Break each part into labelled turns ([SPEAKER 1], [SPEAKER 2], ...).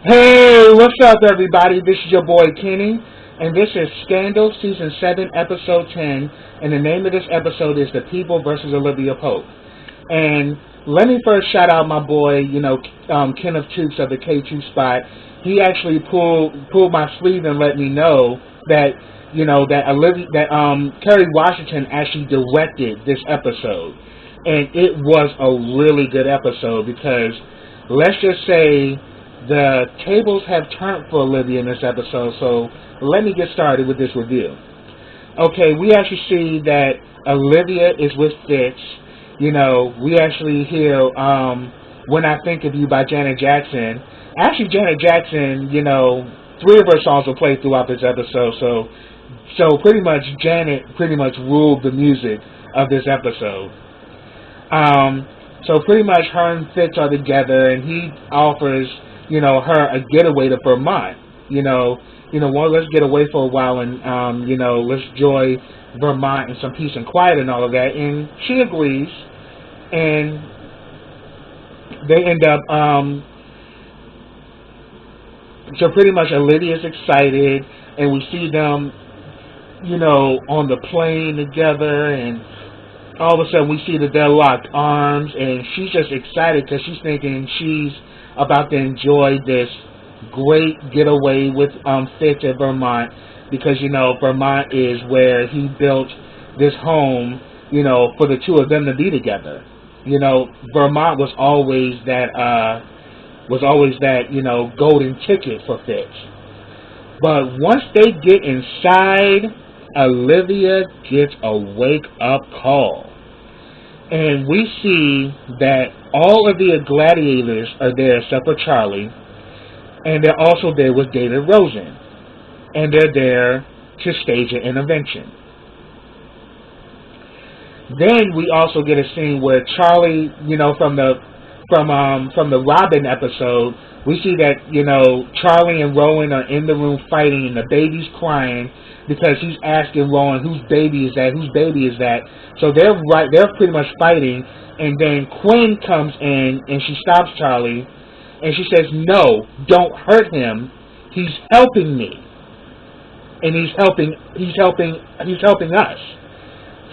[SPEAKER 1] Hey, what's up, everybody? This is your boy Kenny, and this is Scandal Season 7, Episode 10, and the name of this episode is The People versus Olivia Pope. And let me first shout out my boy, Kenneth Tukes of the K2 Spot. He actually pulled my sleeve and let me know that, Kerry Washington actually directed this episode. And it was a really good episode because, let's just say, the tables have turned for Olivia in this episode, so let me get started with this review. Okay, we actually see that Olivia is with Fitz. We actually hear When I Think of You by Janet Jackson. Actually, Janet Jackson, three of her songs were played throughout this episode, so pretty much Janet pretty much ruled the music of this episode. So pretty much her and Fitz are together, and he offers her a getaway to Vermont. Let's get away for a while and, let's enjoy Vermont and some peace and quiet and all of that. And she agrees, and they end up, so pretty much Olivia's excited, and we see them, on the plane together, and all of a sudden we see that they're locked arms, and she's just excited because she's thinking she's about to enjoy this great getaway with Fitz at Vermont, because Vermont is where he built this home for the two of them to be together. Vermont was always that golden ticket for Fitz. But once they get inside, Olivia gets a wake up call. And we see that all of the gladiators are there except for Charlie. And they're also there with David Rosen. And they're there to stage an intervention. Then we also get a scene where Charlie, from the Robin episode, we see that, Charlie and Rowan are in the room fighting, and the baby's crying because he's asking Rowan, whose baby is that? So they're pretty much fighting, and then Quinn comes in and she stops Charlie, and she says, "No, don't hurt him. He's helping me, and he's helping us."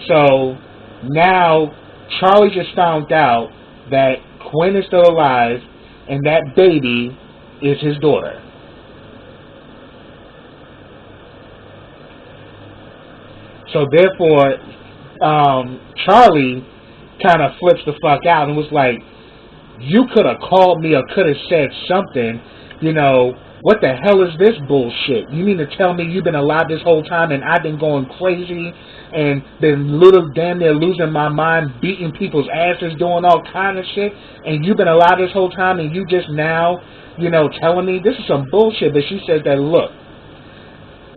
[SPEAKER 1] So now Charlie just found out that Quinn is still alive, and that baby is his daughter. So therefore, Charlie kind of flips the fuck out and was like, "You could have called me or could have said something. What the hell is this bullshit? You mean to tell me you've been alive this whole time and I've been going crazy and been damn near losing my mind, beating people's asses, doing all kind of shit, and you've been alive this whole time and you just now, telling me this is some bullshit?" But she said that, "Look,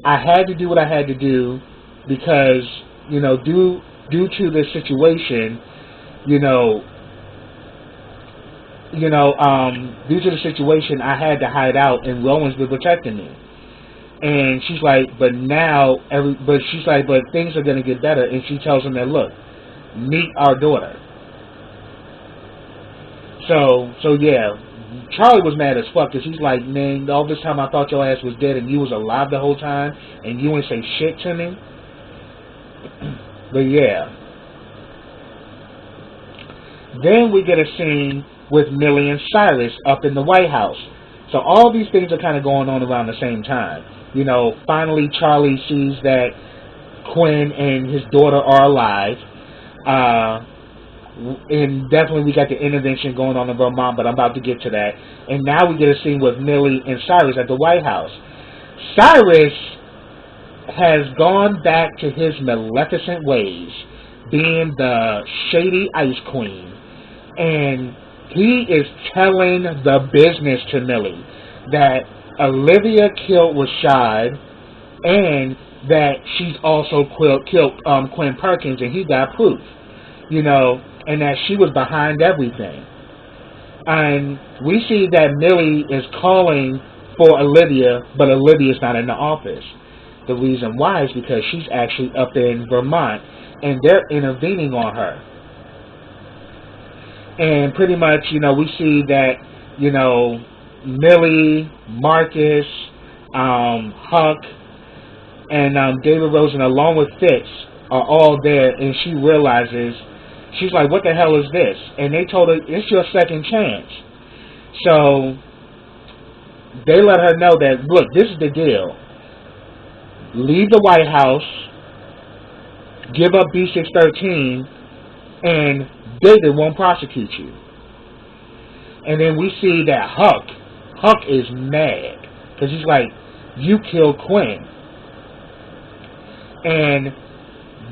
[SPEAKER 1] I had to do what I had to do because, due to the situation, due to the situation, I had to hide out, and Rowan's been protecting me." And she's like, but things are going to get better. And she tells him that, "Look, meet our daughter." So yeah, Charlie was mad as fuck because he's like, "Man, all this time I thought your ass was dead and you was alive the whole time and you ain't say shit to me." But yeah. Then we get a scene with Millie and Cyrus up in the White House. So all these things are kind of going on around the same time. Finally Charlie sees that Quinn and his daughter are alive. And definitely we got the intervention going on in Vermont, but I'm about to get to that. And now we get a scene with Millie and Cyrus at the White House. Cyrus has gone back to his maleficent ways, being the shady ice queen. And he is telling the business to Millie that Olivia killed Rashad and that she's also killed Quinn Perkins, and he got proof, and that she was behind everything. And we see that Millie is calling for Olivia, but Olivia's not in the office. The reason why is because she's actually up in Vermont, and they're intervening on her. And pretty much, we see that, Millie, Marcus, Huck, and David Rosen, along with Fitz, are all there, and she realizes, she's like, what the hell is this? And they told her, it's your second chance. So they let her know that, look, this is the deal. Leave the White House, give up B613, and David won't prosecute you. And then we see that Huck is mad, because he's like, you killed Quinn. And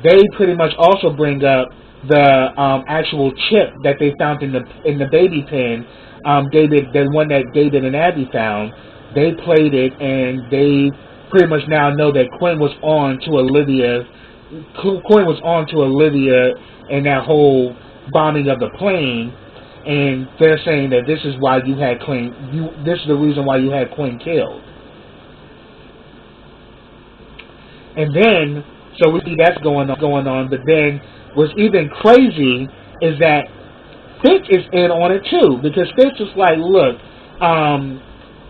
[SPEAKER 1] they pretty much also bring up the actual chip that they found in the baby pen. The one that David and Abby found. They played it, and they pretty much now know that Quinn was on to Olivia. Quinn was on to Olivia and that whole bombing of the plane. And they're saying that this is why you had Quinn. This is the reason why you had Quinn killed. And then, so we see that's going on. But then, what's even crazy is that Fitz is in on it too, because Fitz is like, look,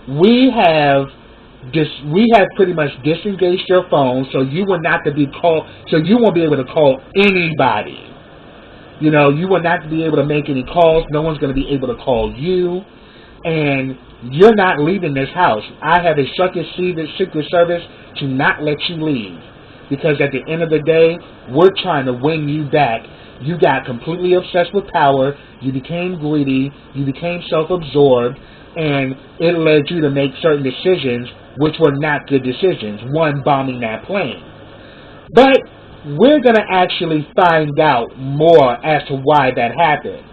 [SPEAKER 1] we have pretty much disengaged your phone, so you will not to be called, so you won't be able to call anybody. You know, you will not be able to make any calls. No one's going to be able to call you, and you're not leaving this house. I have instructed Secret Service to not let you leave, because at the end of the day, we're trying to win you back. You got completely obsessed with power. You became greedy. You became self-absorbed, and it led you to make certain decisions which were not good decisions. One, bombing that plane. But we're going to actually find out more as to why that happened.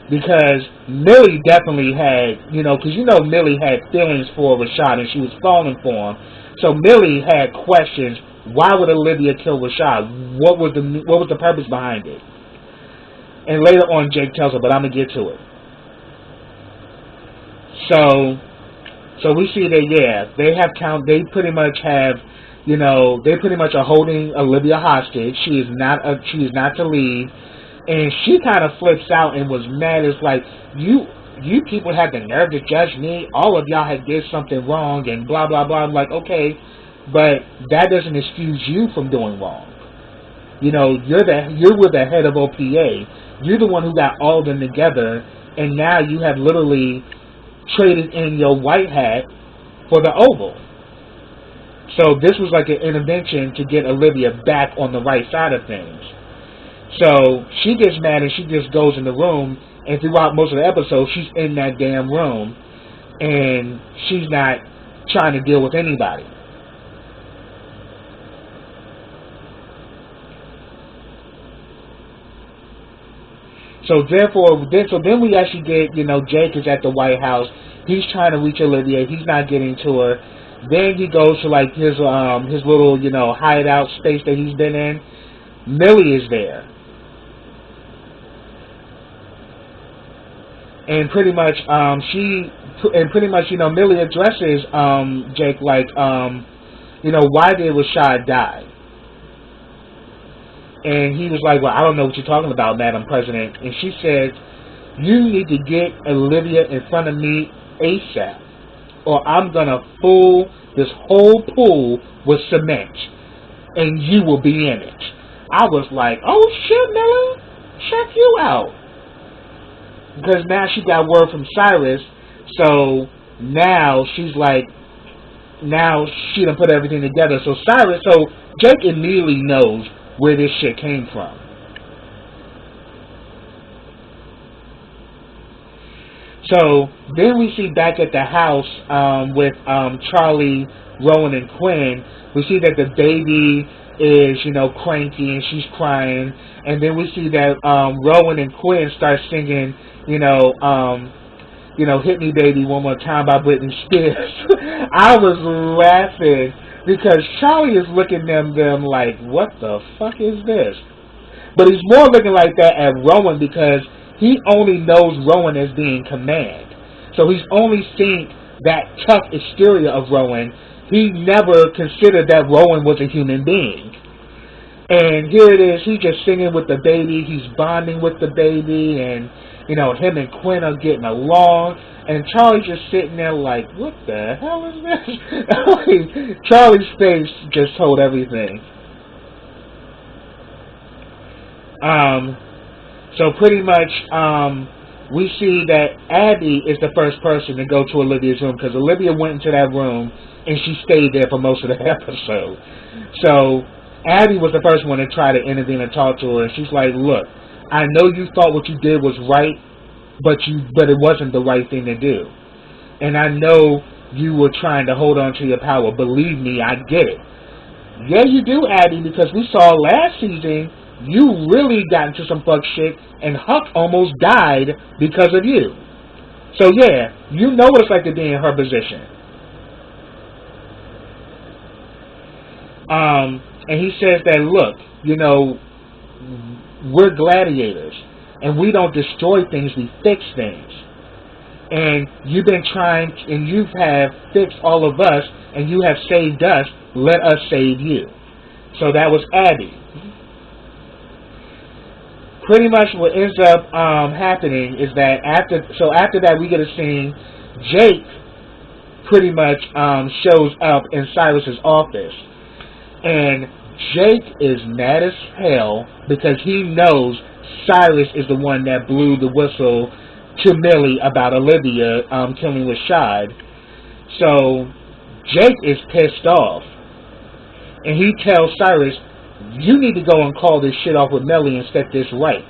[SPEAKER 1] Because Millie definitely had, because Millie had feelings for Rashad and she was falling for him. So Millie had questions. Why would Olivia kill Rashad? What was the purpose behind it? And later on, Jake tells her, but I'm gonna get to it. So we see that they pretty much have, they pretty much are holding Olivia hostage. She is not to leave. And she kind of flips out and was mad. It's like, you people had the nerve to judge me. All of y'all had did something wrong and blah, blah, blah. I'm like, okay, but that doesn't excuse you from doing wrong. You're with the head of OPA. You're the one who got all of them together, and now you have literally traded in your white hat for the oval. So this was like an intervention to get Olivia back on the right side of things. So she gets mad and she just goes in the room, and throughout most of the episode, she's in that damn room, and she's not trying to deal with anybody. So then we actually get, Jake is at the White House. He's trying to reach Olivia. He's not getting to her. Then he goes to like his little, hideout space that he's been in. Millie is there. And pretty much, Millie addresses Jake like, why did Rashad die? And he was like, well, I don't know what you're talking about, Madam President. And she said, you need to get Olivia in front of me ASAP, or I'm going to fill this whole pool with cement, and you will be in it. I was like, oh shit, Millie, check you out. Because now she got word from Cyrus, so now she's like, now she done put everything together. So Jake immediately knows where this shit came from. So then we see back at the house with Charlie, Rowan, and Quinn. We see that the baby is, cranky and she's crying. And then we see that Rowan and Quinn start singing, Hit Me Baby One More Time by Britney Spears. I was laughing because Charlie is looking them like, what the fuck is this? But he's more looking like that at Rowan because he only knows Rowan as being command. So he's only seen that tough exterior of Rowan. He never considered that Rowan was a human being. And here it is, he's just singing with the baby, he's bonding with the baby, and him and Quinn are getting along, and Charlie's just sitting there like, what the hell is this? Charlie's face just told everything. So pretty much, we see that Abby is the first person to go to Olivia's room, because Olivia went into that room and she stayed there for most of the episode. So Abby was the first one to try to intervene and talk to her, and she's like, look, I know you thought what you did was right, but it wasn't the right thing to do. And I know you were trying to hold on to your power. Believe me, I get it. Yeah, you do, Abby, because we saw last season you really got into some fuck shit, and Huck almost died because of you. So yeah, you know what it's like to be in her position. And he says that, look, we're gladiators, and we don't destroy things, we fix things. And you've been trying, and you have fixed all of us, and you have saved us, let us save you. So that was Abby. Pretty much what ends up happening is that after that we get a scene. Jake pretty much shows up in Cyrus's office, and Jake is mad as hell because he knows Cyrus is the one that blew the whistle to Millie about Olivia killing Rashad. So Jake is pissed off, and he tells Cyrus, you need to go and call this shit off with Melly and set this right.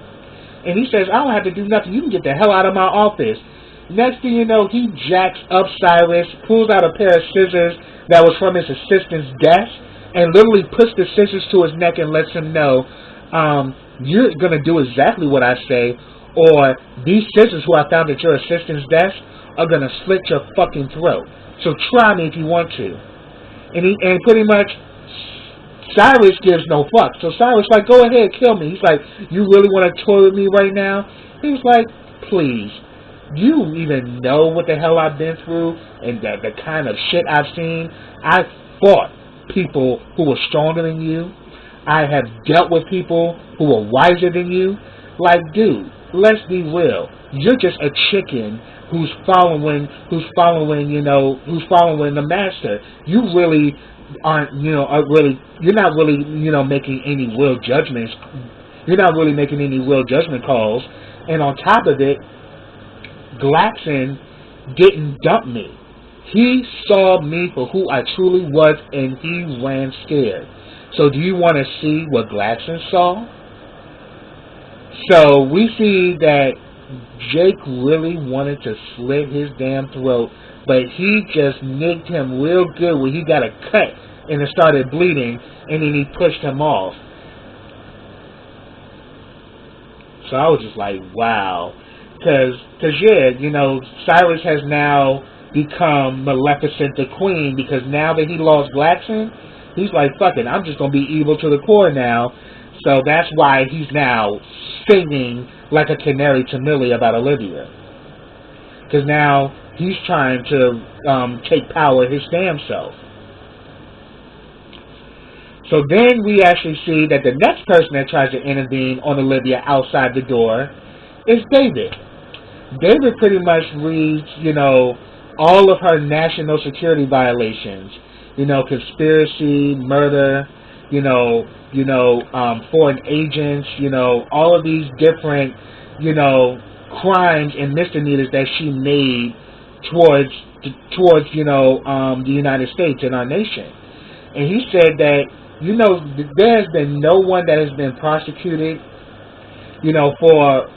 [SPEAKER 1] And he says, I don't have to do nothing. You can get the hell out of my office. Next thing you know, he jacks up Cyrus, pulls out a pair of scissors that was from his assistant's desk, and literally puts the scissors to his neck and lets him know, you're going to do exactly what I say, or these scissors who I found at your assistant's desk are going to slit your fucking throat. So try me if you want to. And pretty much, Cyrus gives no fuck. So Cyrus like, go ahead, kill me. He's like, you really want to toy with me right now? He was like, please. Do you even know what the hell I've been through and the kind of shit I've seen? I fought people who were stronger than you. I have dealt with people who were wiser than you. Like, dude, let's be real. You're just a chicken who's following the master. You really aren't, you're not really, making any real judgments. You're not really making any real judgment calls. And on top of it, Glaxon didn't dump me. He saw me for who I truly was, and he ran scared. So do you want to see what Glaxon saw? So we see that Jake really wanted to slit his damn throat, but he just nicked him real good where he got a cut and it started bleeding, and then he pushed him off. So I was just like, wow. Because yeah, Cyrus has now become Maleficent the Queen, because now that he lost Glaxon, he's like, fuck it, I'm just going to be evil to the core now. So that's why he's now singing like a canary to Millie about Olivia. Because now he's trying to take power his damn self. So then we actually see that the next person that tries to intervene on Olivia outside the door is David. David pretty much reads, all of her national security violations. Conspiracy, murder, foreign agents, all of these different, crimes and misdemeanors that she made towards the United States and our nation. And he said that, there has been no one that has been prosecuted, for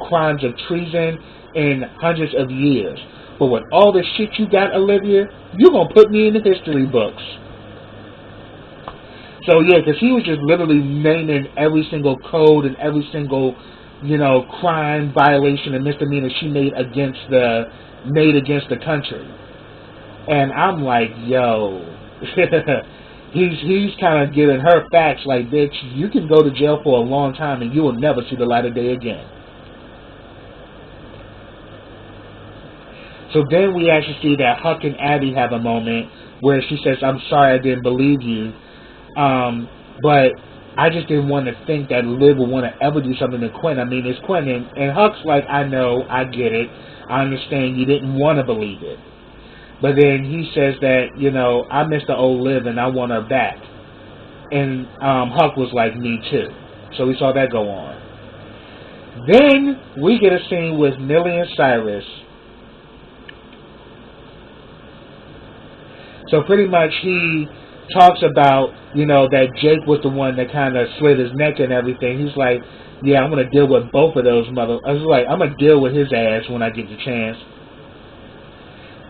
[SPEAKER 1] crimes of treason in hundreds of years. But with all the shit you got, Olivia, you're going to put me in the history books. So yeah, because he was just literally naming every single code and every single, crime, violation, and misdemeanor she made against the country. And I'm like, yo, he's kind of giving her facts like, bitch, you can go to jail for a long time and you will never see the light of day again. So then we actually see that Huck and Abby have a moment where she says, I'm sorry I didn't believe you. But I just didn't want to think that Liv would want to ever do something to Quinn. I mean, it's Quinn, and Huck's like, I know, I get it, I understand you didn't want to believe it. But then he says that, you know, I miss the old Liv and I want her back. And Huck was like, me too. So we saw that go on. Then we get a scene with Millie and Cyrus. So pretty much he talks about, you know, that Jake was the one that kind of slit his neck and everything. He's like, yeah, I'm going to deal with both of those mother... I was like, I'm going to deal with his ass when I get the chance.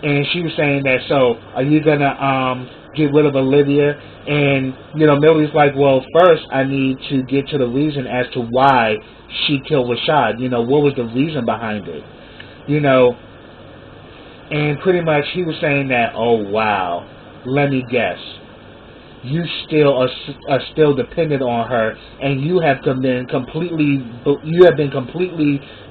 [SPEAKER 1] And she was saying that, so, are you going to get rid of Olivia? And, you know, Millie's like, well, first I need to get to the reason as to why she killed Rashad. You know, what was the reason behind it? You know, and pretty much he was saying that, oh, wow, let me guess. You still are still dependent on her, and you have been completely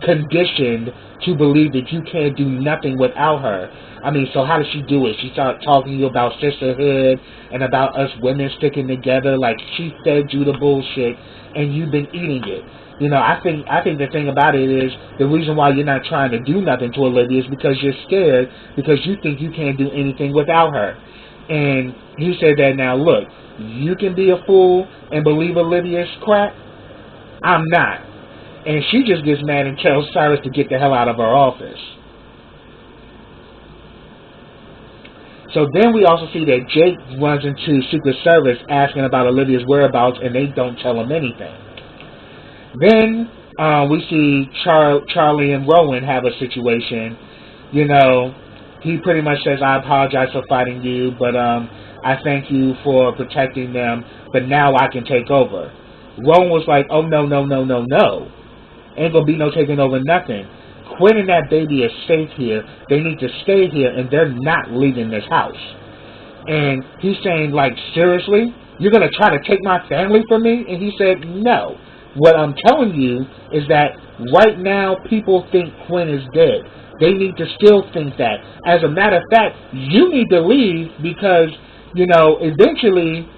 [SPEAKER 1] conditioned to believe that you can't do nothing without her. I mean, so how does she do it? She started talking to you about sisterhood and about us women sticking together. Like, she fed you the bullshit, and you've been eating it. You know, I think the thing about it is the reason why you're not trying to do nothing to Olivia is because you're scared, because you think you can't do anything without her. And he said that, now look, you can be a fool and believe Olivia's crap. I'm not. And she just gets mad and tells Cyrus to get the hell out of her office. So then we also see that Jake runs into Secret Service asking about Olivia's whereabouts, and they don't tell him anything. Then we see Charlie and Rowan have a situation. You know, he pretty much says, I apologize for fighting you, but I thank you for protecting them, but now I can take over. Rowan was like, oh, no. Ain't gonna be no taking over nothing. Quinn and that baby is safe here. They need to stay here, and they're not leaving this house. And he's saying, like, seriously? You're gonna try to take my family from me? And he said, no. What I'm telling you is that right now people think Quinn is dead. They need to still think that. As a matter of fact, you need to leave because, you know, eventually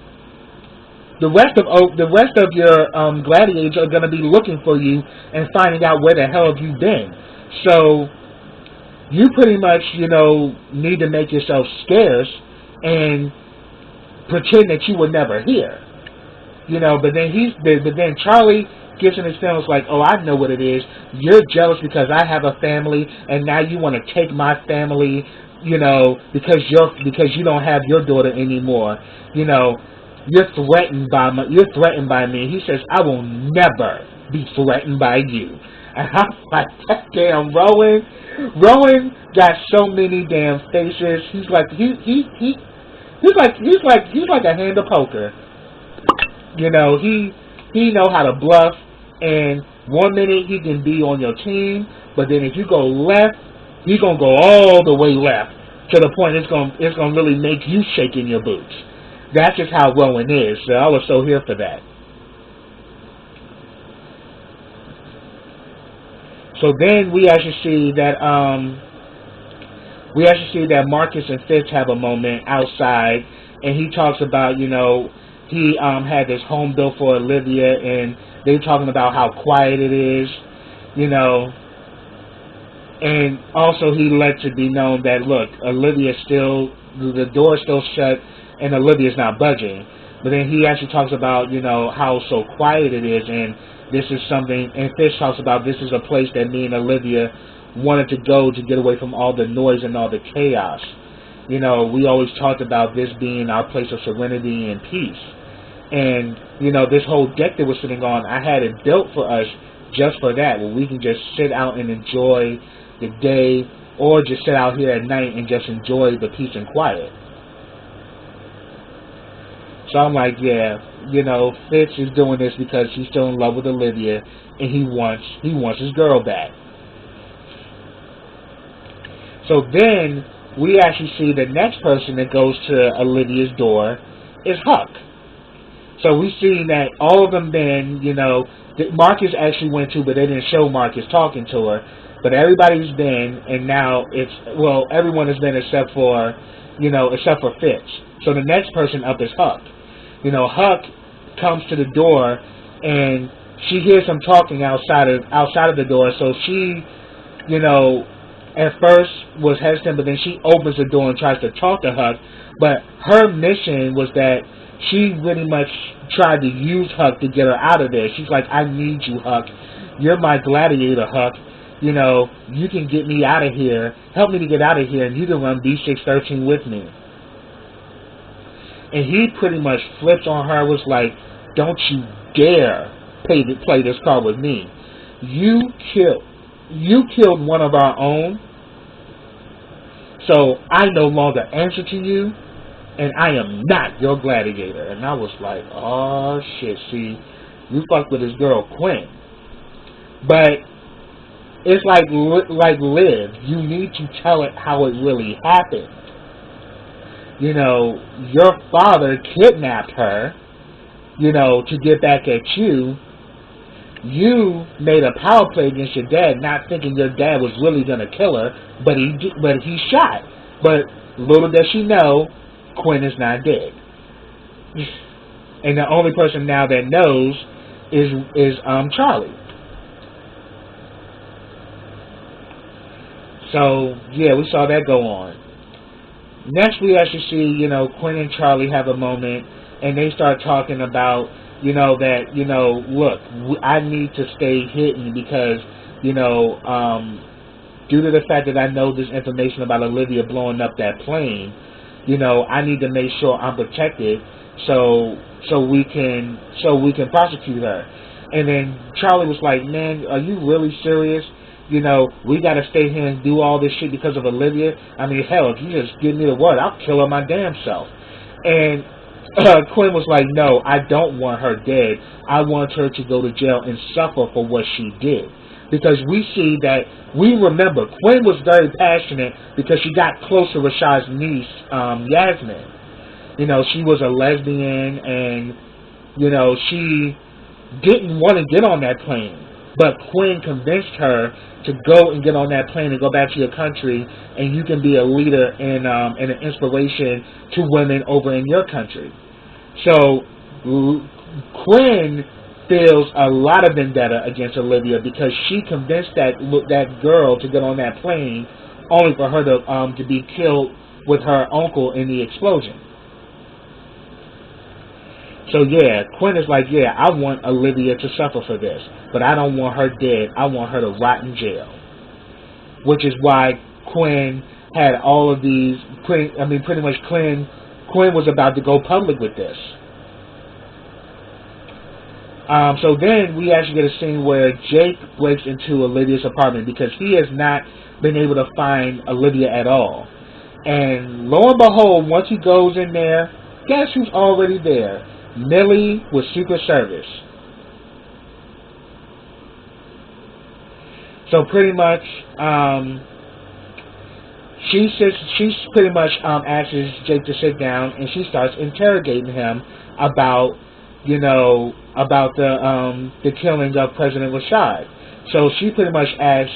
[SPEAKER 1] the rest of your gladiators are going to be looking for you and finding out where the hell have you been. So you pretty much, you know, need to make yourself scarce and pretend that you were never here. You know, but then Charlie gets in his feelings like, oh, I know what it is. You're jealous because I have a family, and now you want to take my family, you know, because you don't have your daughter anymore. You know, you're threatened by me. He says, I will never be threatened by you. And I'm like, that damn Rowan. Rowan got so many damn faces. He's like a hand of poker. You know, he know how to bluff, and 1 minute he can be on your team, but then if you go left, he's gonna go all the way left to the point it's gonna really make you shake in your boots. That's just how Rowan is. So I was so here for that. So then we actually see that Marcus and Fitz have a moment outside, and he talks about, you know, he had this home built for Olivia, and they're talking about how quiet it is, you know. And also he lets it be known that, look, Olivia's still, the door's still shut, and Olivia's not budging. But then he actually talks about, you know, how so quiet it is, and this is something, and Fish talks about this is a place that me and Olivia wanted to go to get away from all the noise and all the chaos. You know, we always talked about this being our place of serenity and peace. And, you know, this whole deck that we're sitting on, I had it built for us just for that, where we can just sit out and enjoy the day, or just sit out here at night and just enjoy the peace and quiet. So I'm like, yeah, you know, Fitz is doing this because he's still in love with Olivia, and he wants his girl back. So then we actually see the next person that goes to Olivia's door is Huck. So we see that all of them been, you know, Marcus actually went to, but they didn't show Marcus talking to her. But everybody's been, and now it's, well, everyone has been except for Fitz. So the next person up is Huck. You know, Huck comes to the door, and she hears him talking outside of the door. So she, at first was hesitant, but then she opens the door and tries to talk to Huck. But her mission was that she really much tried to use Huck to get her out of there. She's like, I need you, Huck. You're my gladiator, Huck. You can get me out of here. Help me to get out of here, and you can run B613 with me. And he pretty much flips on her, was like, don't you dare play this card with me. You killed one of our own, so I no longer answer to you, and I am not your gladiator. And I was like, oh shit, see, you fucked with this girl Quinn. But it's like Liv, you need to tell it how it really happened. Your father kidnapped her, to get back at you. You made a power play against your dad, not thinking your dad was really going to kill her, but he shot. But little does she know, Quinn is not dead. And the only person now that knows is Charlie. So, yeah, we saw that go on. Next, we actually see, Quinn and Charlie have a moment, and they start talking about, look, I need to stay hidden because, due to the fact that I know this information about Olivia blowing up that plane, I need to make sure I'm protected so we can prosecute her. And then Charlie was like, man, are you really serious? We got to stay here and do all this shit because of Olivia. I mean, hell, if you just give me the word, I'll kill her my damn self. And Quinn was like, no, I don't want her dead. I want her to go to jail and suffer for what she did. Because we see that, we remember, Quinn was very passionate because she got close to Rashad's niece, Yasmin. She was a lesbian, and, she didn't want to get on that plane. But Quinn convinced her to go and get on that plane and go back to your country, and you can be a leader and an inspiration to women over in your country. So Quinn feels a lot of vendetta against Olivia because she convinced that girl to get on that plane, only for her to be killed with her uncle in the explosion. So yeah, Quinn is like, yeah, I want Olivia to suffer for this, but I don't want her dead. I want her to rot in jail. Which is why Quinn had all of these, pretty much Quinn was about to go public with this. So then we actually get a scene where Jake breaks into Olivia's apartment because he has not been able to find Olivia at all. And lo and behold, once he goes in there, guess who's already there? Millie with Secret Service. So pretty much, she pretty much asks Jake to sit down, and she starts interrogating him about, about the killing of President Rashad. So she pretty much asks,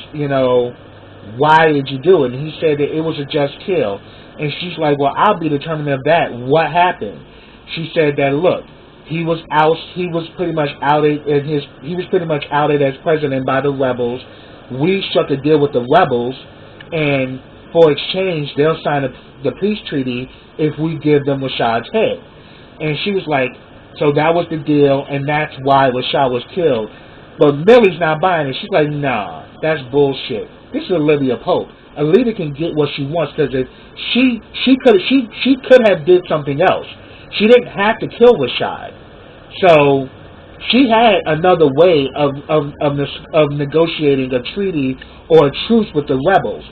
[SPEAKER 1] why did you do it? And he said that it was a just kill. And she's like, well, I'll be determined of that. What happened? She said that, look, he was pretty much outed as president by the rebels. We struck a deal with the rebels, and for exchange, they'll sign the peace treaty if we give them Rashad's head. And she was like, so that was the deal, and that's why Rashad was killed. But Millie's not buying it. She's like, nah, that's bullshit. This is Olivia Pope. Olivia can get what she wants because if she could have did something else. She didn't have to kill Rashad. So she had another way of negotiating a treaty or a truce with the rebels.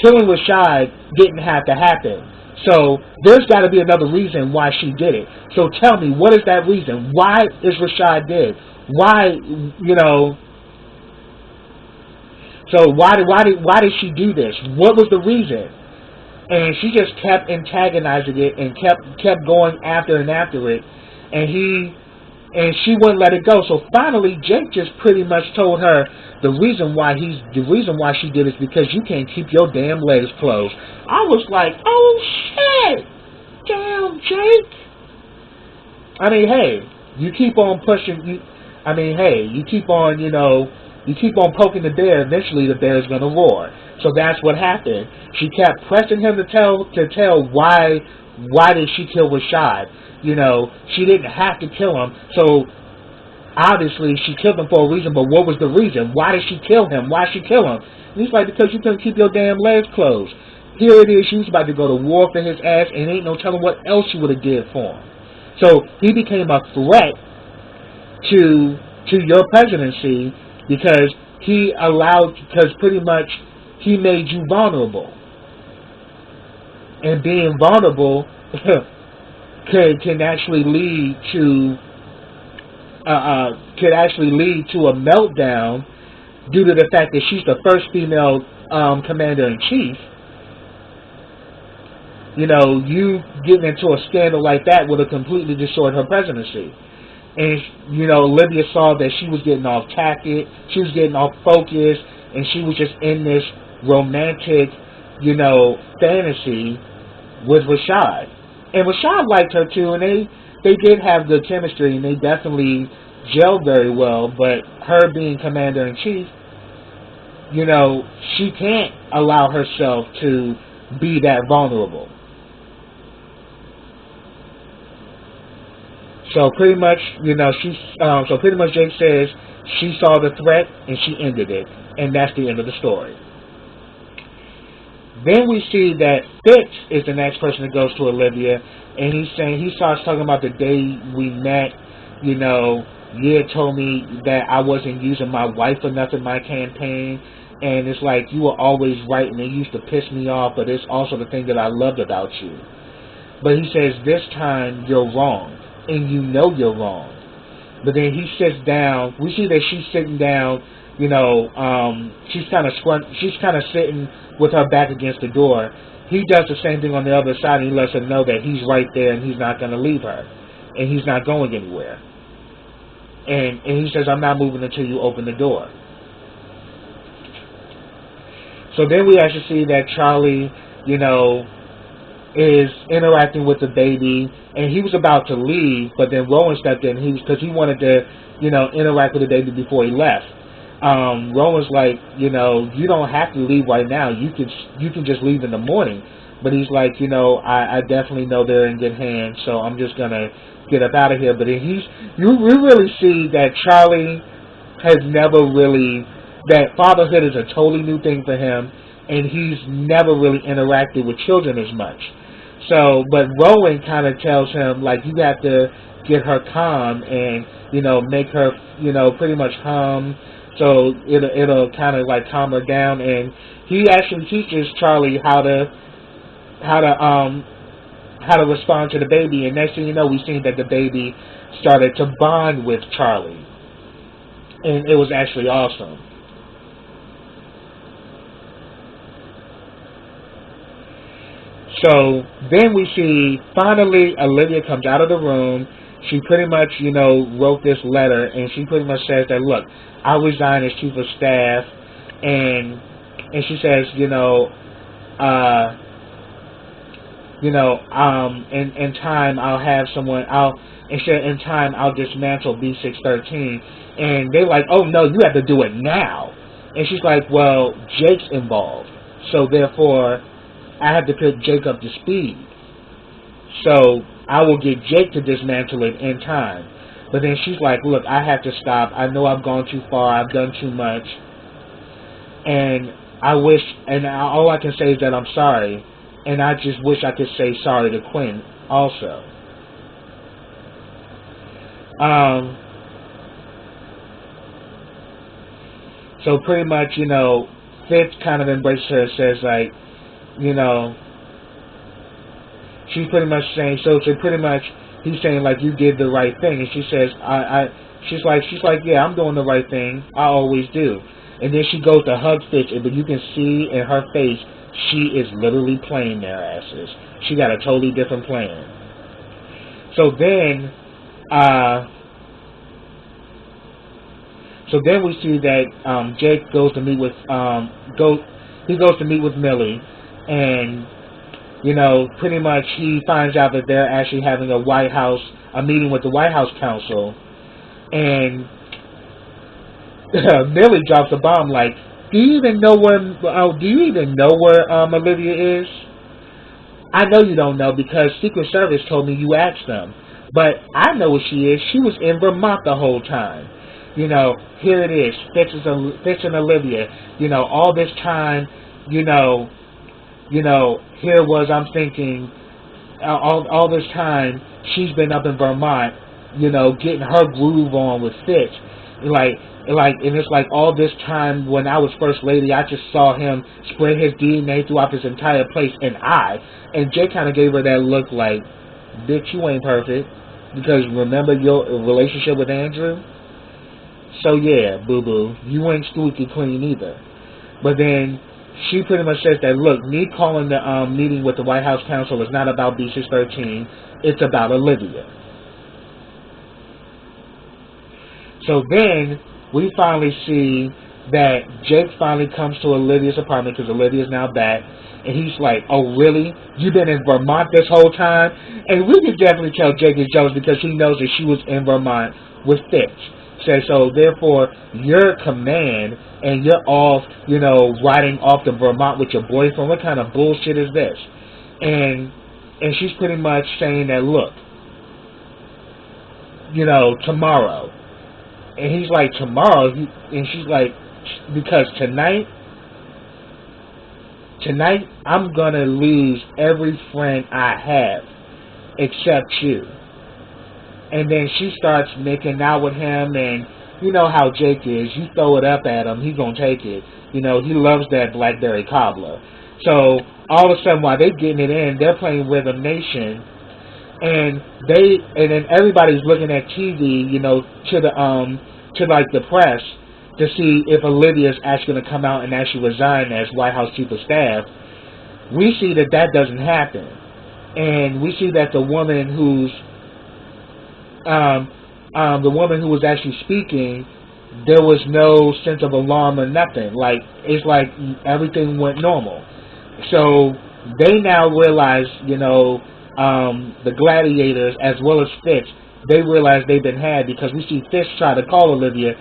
[SPEAKER 1] Killing Rashad didn't have to happen. So there's got to be another reason why she did it. So tell me, what is that reason? Why is Rashad dead? Why, So why did she do this? What was the reason? And she just kept antagonizing it and kept going after it, and she wouldn't let it go. So finally, Jake just pretty much told her the reason why she did it is because you can't keep your damn legs closed. I was like, oh shit, damn Jake. I mean, hey, You keep on pushing. You keep on, you keep on poking the bear. Eventually, the bear is going to roar. So that's what happened. She kept pressing him to tell why did she kill Rashad. She didn't have to kill him. So obviously, she killed him for a reason. But what was the reason? Why did she kill him? Why did she kill him? And he's like, because you couldn't keep your damn legs closed. Here it is. She was about to go to war for his ass, and ain't no telling what else she would have did for him. So he became a threat to your presidency because pretty much he made you vulnerable, and being vulnerable can actually lead to a meltdown due to the fact that she's the first female commander in chief. You getting into a scandal like that would have completely destroyed her presidency. And, Olivia saw that she was getting off tactic, she was getting off focus, and she was just in this romantic, fantasy with Rashad. And Rashad liked her too, and they did have good chemistry, and they definitely gelled very well, but her being commander-in-chief, she can't allow herself to be that vulnerable. So pretty much, Jake says she saw the threat and she ended it, and that's the end of the story. Then we see that Fitz is the next person that goes to Olivia, and he starts talking about the day we met. You had told me that I wasn't using my wife enough in my campaign, and it's like you were always right, and it used to piss me off, but it's also the thing that I loved about you. But he says this time you're wrong. And you're wrong. But then he sits down. We see that she's sitting down. She's kind of sitting with her back against the door. He does the same thing on the other side, and he lets her know that he's right there and he's not going to leave her, and he's not going anywhere. And he says, "I'm not moving until you open the door." So then we actually see that Charlie, is interacting with the baby, and he was about to leave, but then Rowan stepped in because he wanted to, interact with the baby before he left. Rowan's like, you don't have to leave right now. You can just leave in the morning. But he's like, I definitely know they're in good hands, so I'm just gonna get up out of here. But you really see that Charlie has never really, that fatherhood is a totally new thing for him, and he's never really interacted with children as much. So, but Rowan kind of tells him, like, you have to get her calm and, make her, pretty much hum. So it'll kind of like calm her down. And he actually teaches Charlie how to respond to the baby. And next thing you know, we seen that the baby started to bond with Charlie, and it was actually awesome. So then we see, finally, Olivia comes out of the room. She pretty much, wrote this letter, and she pretty much says that, look, I resign as chief of staff, and she says, in time I'll have someone, in time I'll dismantle B613, and they're like, oh no, you have to do it now. And she's like, well, Jake's involved, so therefore I have to put Jake up to speed. So I will get Jake to dismantle it in time. But then she's like, look, I have to stop. I know I've gone too far. I've done too much. And all I can say is that I'm sorry. And I just wish I could say sorry to Quinn also. So pretty much, Fitz kind of embraces her and says, like, she's pretty much saying, he's saying, like, you did the right thing. And she says, she's like, yeah, I'm doing the right thing. I always do. And then she goes to hug Fitz, but you can see in her face, she is literally playing their asses. She got a totally different plan. So then we see that Jake goes to meet with Millie, and Pretty much he finds out that they're actually having a meeting with the White House counsel, and Millie drops a bomb like, do you even know where Olivia is? I know you don't know because Secret Service told me you asked them. But I know where she is. She was in Vermont the whole time. Here it is. Fitz and Olivia. All this time, here was, I'm thinking, all this time, she's been up in Vermont, getting her groove on with Fitz. And it's like all this time when I was First Lady, I just saw him spread his DNA throughout this entire place, and Jay kind of gave her that look like, bitch, you ain't perfect, because remember your relationship with Andrew? So yeah, boo-boo, you ain't squeaky clean either. But then she pretty much says that, look, me calling the meeting with the White House counsel is not about B613, it's about Olivia. So then we finally see that Jake finally comes to Olivia's apartment because Olivia's now back, and he's like, oh really? You've been in Vermont this whole time? And we can definitely tell Jake is jealous because he knows that she was in Vermont with Fitz. So therefore, your command, and you're off, riding off to Vermont with your boyfriend. What kind of bullshit is this? And she's pretty much saying that, look, tomorrow. And he's like, tomorrow? And she's like, because tonight, I'm going to lose every friend I have except you. And then she starts making out with him, and you know how Jake is. You throw it up at him, he's going to take it. He loves that blackberry cobbler. So all of a sudden, while they're getting it in, they're playing Rhythm Nation. And then everybody's looking at TV, to the press to see if Olivia's actually going to come out and actually resign as White House Chief of Staff. We see that doesn't happen, and we see that the woman who was actually speaking, there was no sense of alarm or nothing. It's like everything went normal. So they now realize, the gladiators as well as Fitz, they realize they've been had because we see Fitz try to call Olivia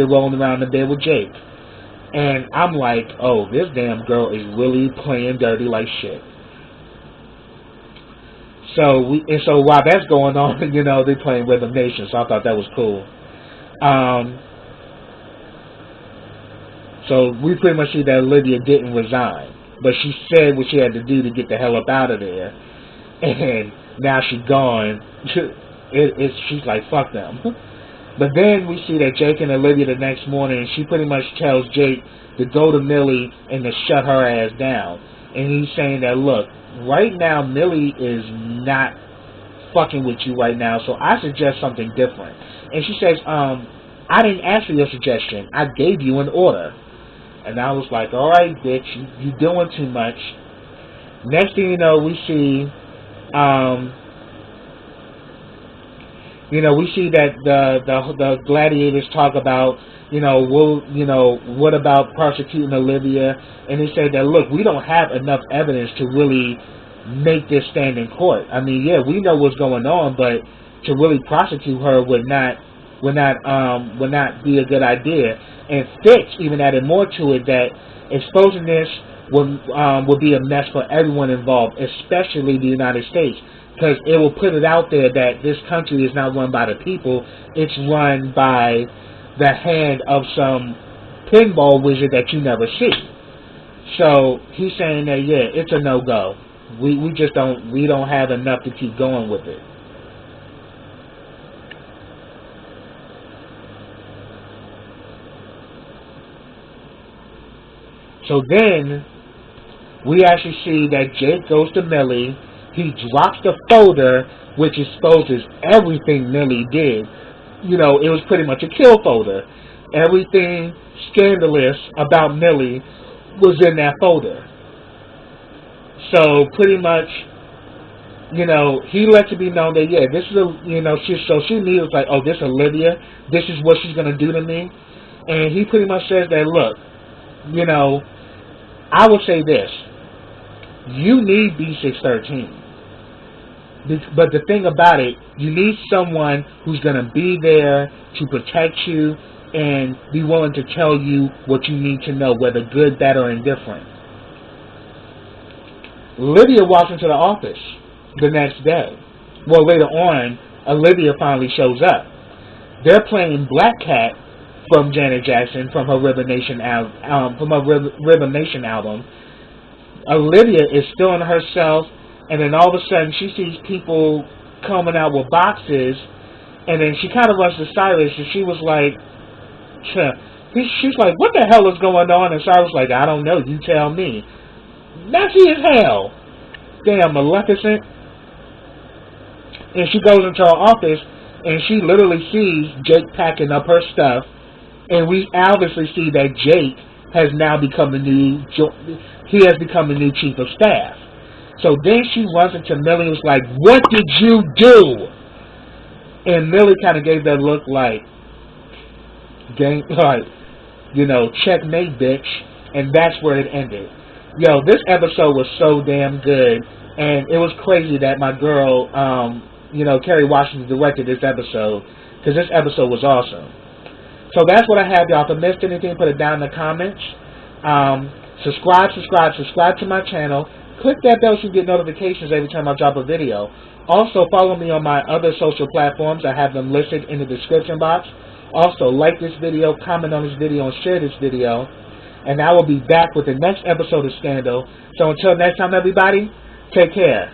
[SPEAKER 1] rolling around the bed with Jake. And I'm like, oh, this damn girl is really playing dirty like shit. So while that's going on, they're playing Rhythm Nation, so I thought that was cool. So we pretty much see that Olivia didn't resign, but she said what she had to do to get the hell up out of there, and now she's gone. She's like, fuck them. But then we see that Jake and Olivia the next morning, she pretty much tells Jake to go to Millie and to shut her ass down. And he's saying that, look, right now Millie is not fucking with you right now, so I suggest something different. And she says, I didn't ask for your suggestion. I gave you an order. And I was like, all right, bitch, you doing too much. Next thing you know, we see, we see that the gladiators talk about, what about prosecuting Olivia? And they said that, look, we don't have enough evidence to really make this stand in court. I mean, yeah, we know what's going on, but to really prosecute her would not be a good idea. And Fitz even added more to it, that exposing this would be a mess for everyone involved, especially the United States, because it will put it out there that this country is not run by the people, it's run by the hand of some pinball wizard that you never see. So he's saying that, yeah, it's a no-go. We just don't have enough to keep going with it. So then we actually see that Jake goes to Millie. He drops the folder, which exposes everything Millie did. It was pretty much a kill folder. Everything scandalous about Millie was in that folder. So pretty much, he lets it be known that, yeah, this is she knew, it was like, oh, this Olivia, this is what she's going to do to me. And he pretty much says that, look, I would say this. You need B613. But the thing about it, you need someone who's going to be there to protect you and be willing to tell you what you need to know, whether good, bad, or indifferent. Olivia walks into the office the next day. Well, later on, Olivia finally shows up. They're playing Black Cat from Janet Jackson from her Rhythm Nation album. Olivia is feeling herself, and then all of a sudden she sees people coming out with boxes, and then she kind of runs to Cyrus, and she was like, she's like, what the hell is going on? And Cyrus was like, I don't know, you tell me. Messy as hell. Damn, Maleficent. And she goes into her office, and she literally sees Jake packing up her stuff, and we obviously see that Jake has now become the new chief of staff. So then she runs into Millie and was like, what did you do? And Millie kind of gave that look like, checkmate, bitch. And that's where it ended. Yo, this episode was so damn good. And it was crazy that my girl, Kerry Washington directed this episode. Because this episode was awesome. So that's what I have, y'all. If I missed anything, put it down in the comments. Subscribe to my channel. Click that bell so you get notifications every time I drop a video. Also, follow me on my other social platforms. I have them listed in the description box. Also, like this video, comment on this video, and share this video. And I will be back with the next episode of Scandal. So until next time, everybody, take care.